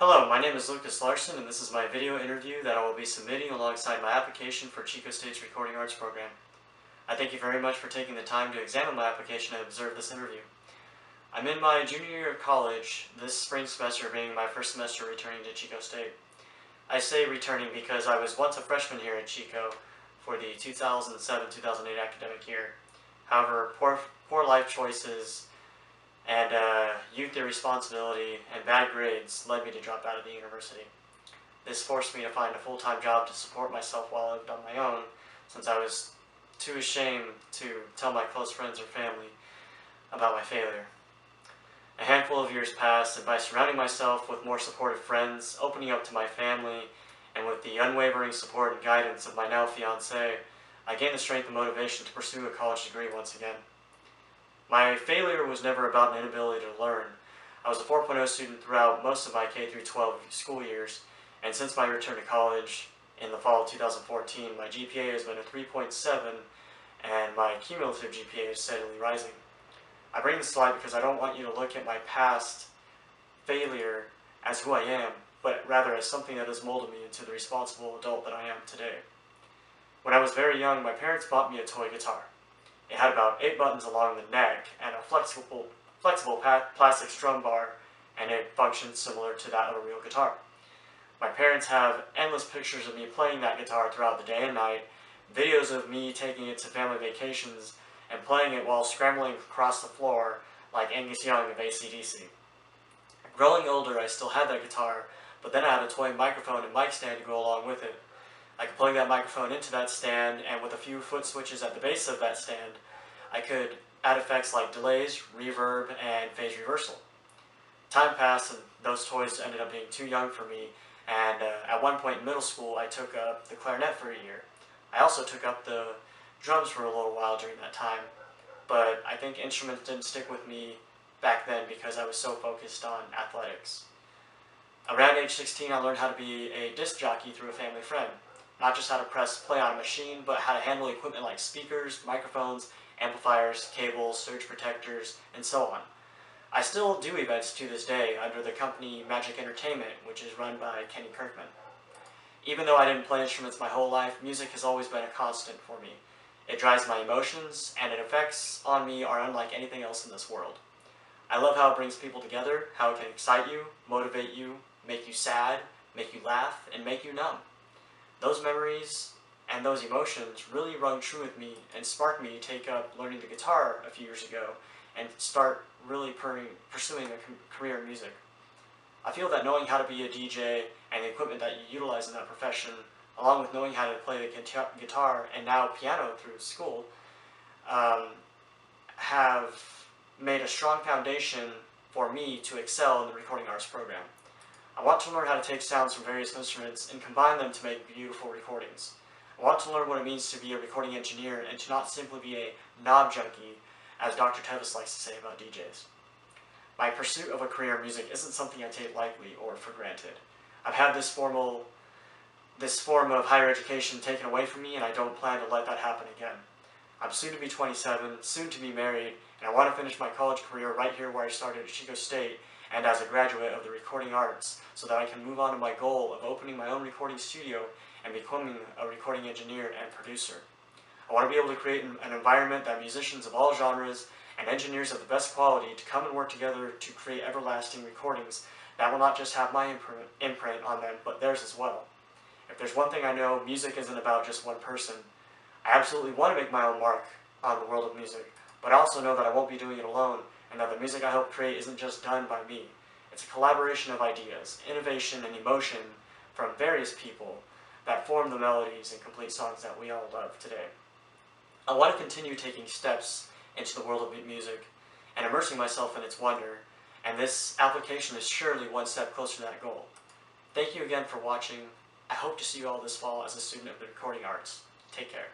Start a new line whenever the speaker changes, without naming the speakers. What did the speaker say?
Hello, my name is Larsen, and this is my video interview that I will be submitting alongside my application for Chico State's Recording Arts program. I thank you very much for taking the time to examine my application and observe this interview. I'm in my junior year of college, this spring semester being my first semester returning to Chico State. I say returning because I was once a freshman here at Chico for the 2007-2008 academic year. However, poor life choices and youth irresponsibility and bad grades led me to drop out of the university. This forced me to find a full-time job to support myself while I lived on my own, since I was too ashamed to tell my close friends or family about my failure. A handful of years passed, and by surrounding myself with more supportive friends, opening up to my family, and with the unwavering support and guidance of my now fiancée, I gained the strength and motivation to pursue a college degree once again. My failure was never about an inability to learn. I was a 4.0 student throughout most of my K-12 school years, and since my return to college in the fall of 2014, my GPA has been a 3.7, and my cumulative GPA is steadily rising. I bring this slide because I don't want you to look at my past failure as who I am, but rather as something that has molded me into the responsible adult that I am today. When I was very young, my parents bought me a toy guitar. It had about 8 buttons along the neck and a flexible plastic strum bar, and it functioned similar to that of a real guitar. My parents have endless pictures of me playing that guitar throughout the day and night, videos of me taking it to family vacations, and playing it while scrambling across the floor like Angus Young of AC/DC. Growing older, I still had that guitar, but then I had a toy microphone and mic stand to go along with it. I could plug that microphone into that stand, and with a few foot switches at the base of that stand, I could add effects like delays, reverb, and phase reversal. Time passed, and those toys ended up being too young for me, and at one point in middle school, I took up the clarinet for a year. I also took up the drums for a little while during that time, but I think instruments didn't stick with me back then because I was so focused on athletics. Around age 16, I learned how to be a disc jockey through a family friend. Not just how to press play on a machine, but how to handle equipment like speakers, microphones, amplifiers, cables, surge protectors, and so on. I still do events to this day under the company Magic Entertainment, which is run by Kenny Kirkman. Even though I didn't play instruments my whole life, music has always been a constant for me. It drives my emotions, and its effects on me are unlike anything else in this world. I love how it brings people together, how it can excite you, motivate you, make you sad, make you laugh, and make you numb. Those memories and those emotions really rung true with me and sparked me to take up learning the guitar a few years ago and start really pursuing a career in music. I feel that knowing how to be a DJ and the equipment that you utilize in that profession, along with knowing how to play the guitar and now piano through school, have made a strong foundation for me to excel in the recording arts program. I want to learn how to take sounds from various instruments and combine them to make beautiful recordings. I want to learn what it means to be a recording engineer and to not simply be a knob junkie, as Dr. Tevis likes to say about DJs. My pursuit of a career in music isn't something I take lightly or for granted. I've had this form of higher education taken away from me, and I don't plan to let that happen again. I'm soon to be 27, soon to be married, and I want to finish my college career right here where I started at Chico State, and as a graduate of the recording arts, so that I can move on to my goal of opening my own recording studio and becoming a recording engineer and producer. I want to be able to create an environment that musicians of all genres and engineers of the best quality to come and work together to create everlasting recordings that will not just have my imprint on them, but theirs as well. If there's one thing I know, music isn't about just one person. I absolutely want to make my own mark on the world of music, but I also know that I won't be doing it alone, and that the music I help create isn't just done by me. It's a collaboration of ideas, innovation, and emotion from various people that form the melodies and complete songs that we all love today. I want to continue taking steps into the world of music and immersing myself in its wonder, and this application is surely one step closer to that goal. Thank you again for watching. I hope to see you all this fall as a student of the recording arts. Take care.